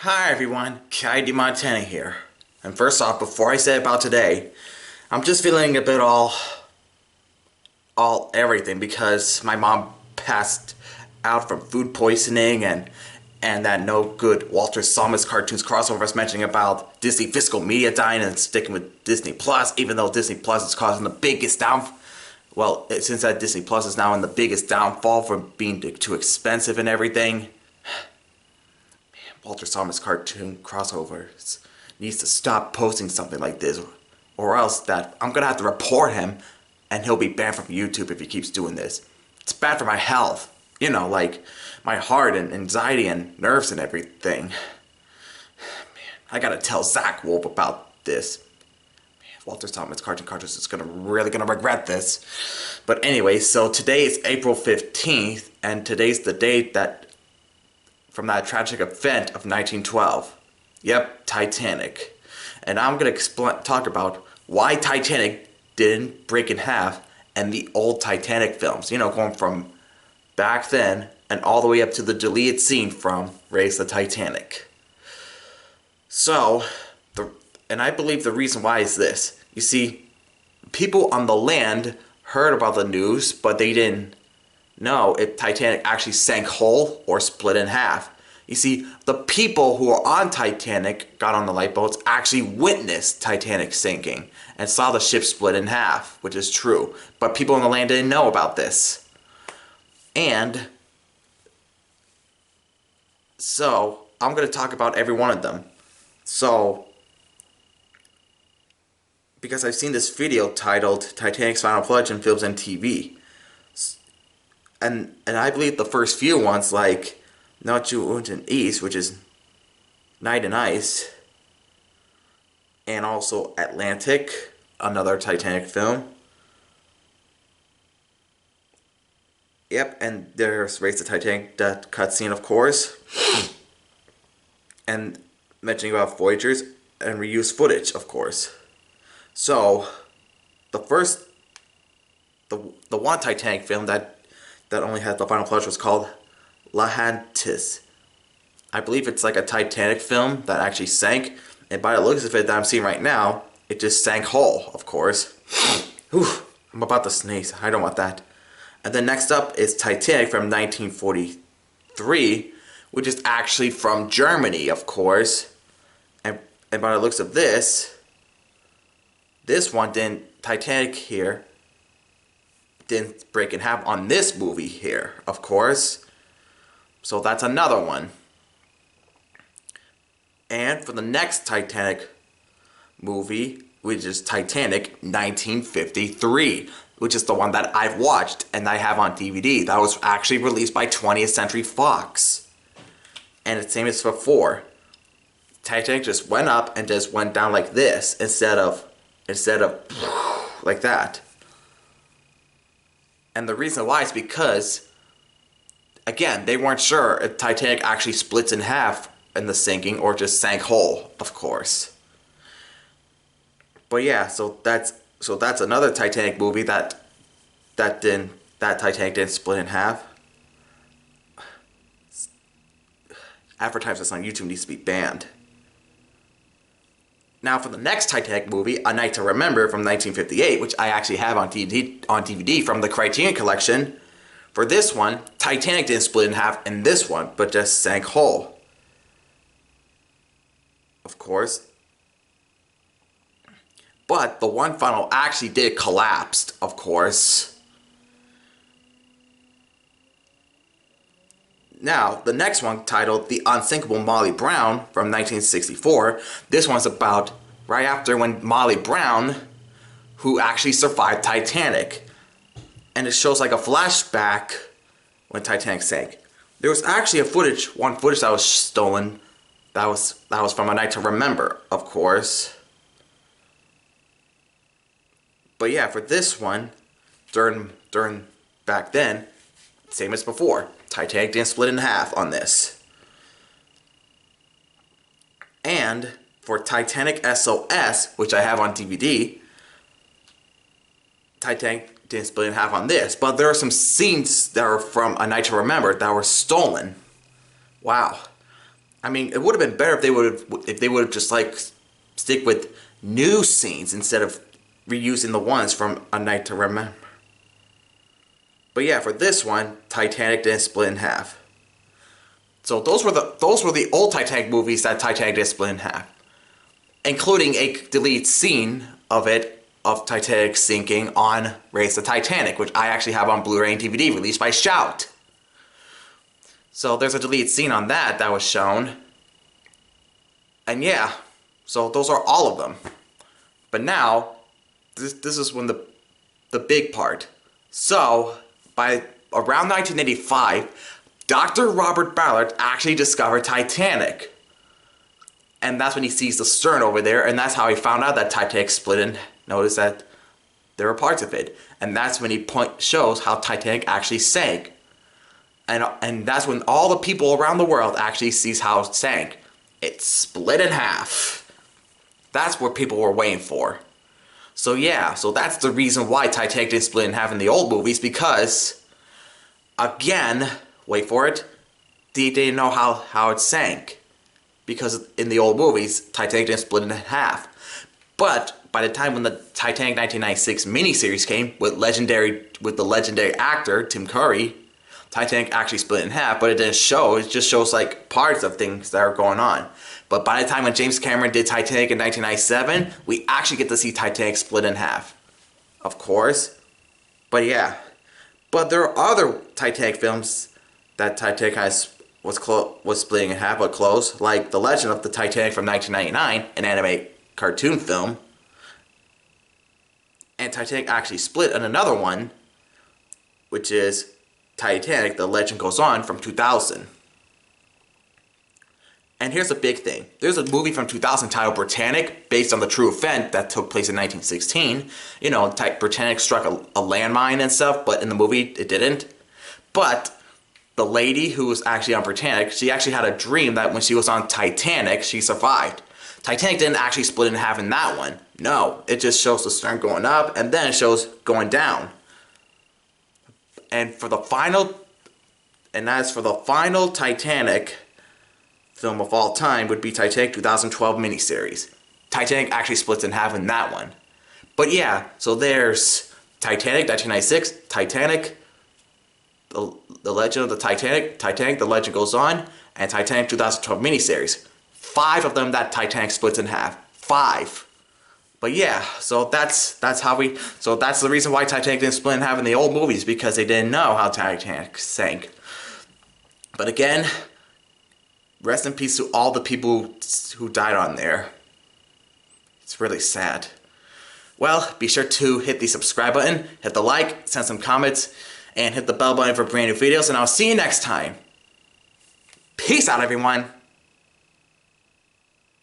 Hi everyone, Kaidi Montana here. And first off, before I say about today, I'm just feeling a bit all everything because my mom passed out from food poisoning and that no good Walter Thomas cartoons crossover I was mentioning about Disney fiscal media dying and sticking with Disney Plus, even though Disney Plus is causing the biggest since that Disney Plus is now in the biggest downfall for being too expensive and everything. Walter Thomas cartoon crossovers needs to stop posting something like this, or else that I'm gonna have to report him and he'll be banned from YouTube if he keeps doing this. It's bad for my health, like my heart and anxiety and nerves and everything. Man, I gotta tell Zach Wolf about this. Man, Walter Thomas cartoon cartridge is really gonna regret this. But anyway, so today is April 15th, and today's the date from that tragic event of 1912. Yep, Titanic. And I'm going to talk about why Titanic didn't break in half and the old Titanic films. Going from back then and all the way up to the deleted scene from Raise the Titanic. So, and I believe the reason why is this. You see, people on the land heard about the news, but they didn't know if Titanic actually sank whole or split in half. You see, the people who were on Titanic, got on the lifeboats, actually witnessed Titanic sinking and saw the ship split in half, which is true. But people on the land didn't know about this. And so, I'm going to talk about every one of them. So, because I've seen this video titled Titanic's Final Fledge in Films and TV. And I believe the first few ones, like Not You und East, which is Night and Ice, and also Atlantic, another Titanic film. Yep, and there's Raise the Titanic, that cutscene, of course. And mentioning about Voyagers and reused footage, of course. So, the one Titanic film that only had the final flush was called L'Atlantis. I believe it's like a Titanic film that actually sank, and by the looks of it that I'm seeing right now, it just sank whole, of course. Whew, I'm about to sneeze. I don't want that. And then next up is Titanic from 1943, which is actually from Germany, of course. And by the looks of this one Titanic here didn't break in half on this movie here, of course. So that's another one. And for the next Titanic movie, which is Titanic 1953, which is the one that I've watched and I have on DVD. That was actually released by 20th Century Fox. And it's the same as before. Titanic just went up and just went down like this instead of like that. And the reason why is because, again, they weren't sure if Titanic actually splits in half in the sinking or just sank whole, of course. But yeah, so that's another Titanic movie that Titanic didn't split in half. Advertisements on YouTube needs to be banned. Now for the next Titanic movie, A Night to Remember from 1958, which I actually have on DVD from the Criterion Collection. For this one, Titanic didn't split in half in this one, but just sank whole. Of course. But the one funnel actually did collapse, of course. Now, the next one, titled The Unsinkable Molly Brown from 1964, this one's about right after when Molly Brown, who actually survived Titanic. And it shows like a flashback when Titanic sank. There was actually one footage that was stolen, that was from A Night to Remember, of course. But yeah, for this one, during back then, same as before. Titanic didn't split in half on this. And for Titanic S.O.S, which I have on DVD, Titanic didn't split in half on this. But there are some scenes that are from A Night to Remember that were stolen. Wow. I mean, it would have been better if they would have just like stick with new scenes instead of reusing the ones from A Night to Remember. But yeah, for this one, Titanic didn't split in half. So those were the old Titanic movies that Titanic did split in half, including a deleted scene of Titanic sinking on Raise the Titanic, which I actually have on Blu-ray and DVD, released by Shout. So there's a deleted scene on that was shown. And yeah, so those are all of them. But now, this is when the big part. So, by around 1985, Dr.Rober Ballard actually discovered Titanic. And that's when he sees the stern over there, and that's how he found out that Titanic split and noticed that there were parts of it. And that's when he shows how Titanic actually sank. And that's when all the people around the world actually sees how it sank. It split in half. That's what people were waiting for. So yeah, so that's the reason why Titanic didn't split in half in the old movies, because, again, wait for it, they didn't know how it sank. Because in the old movies, Titanic didn't split in half. But by the time when the Titanic 1996 miniseries came with the legendary actor Tim Curry, Titanic actually split in half, but it didn't show. It just shows like parts of things that are going on. But by the time when James Cameron did Titanic in 1997, we actually get to see Titanic split in half. Of course. But yeah. But there are other Titanic films that Titanic was splitting in half but close, like The Legend of the Titanic from 1999, an anime cartoon film. And Titanic actually split in another one, which is Titanic, The Legend Goes On from 2000. And here's a big thing. There's a movie from 2000 titled Britannic, based on the true event that took place in 1916. You know, Britannic struck a landmine and stuff, but in the movie it didn't. But the lady who was actually on Britannic, she actually had a dream that when she was on Titanic, she survived. Titanic didn't actually split in half in that one. No, it just shows the stern going up, and then it shows going down. And as for the final Titanic film of all time would be Titanic 2012 miniseries. Titanic actually splits in half in that one. But yeah, so there's Titanic 1996, Titanic, the Legend of the Titanic, Titanic, The Legend Goes On, and Titanic 2012 miniseries. 5 of them that Titanic splits in half. 5. But yeah, so that's the reason why Titanic didn't split in half in the old movies, because they didn't know how Titanic sank. But again, rest in peace to all the people who died on there. It's really sad. Well, be sure to hit the subscribe button, hit the like, send some comments, and hit the bell button for brand new videos, and I'll see you next time. Peace out, everyone.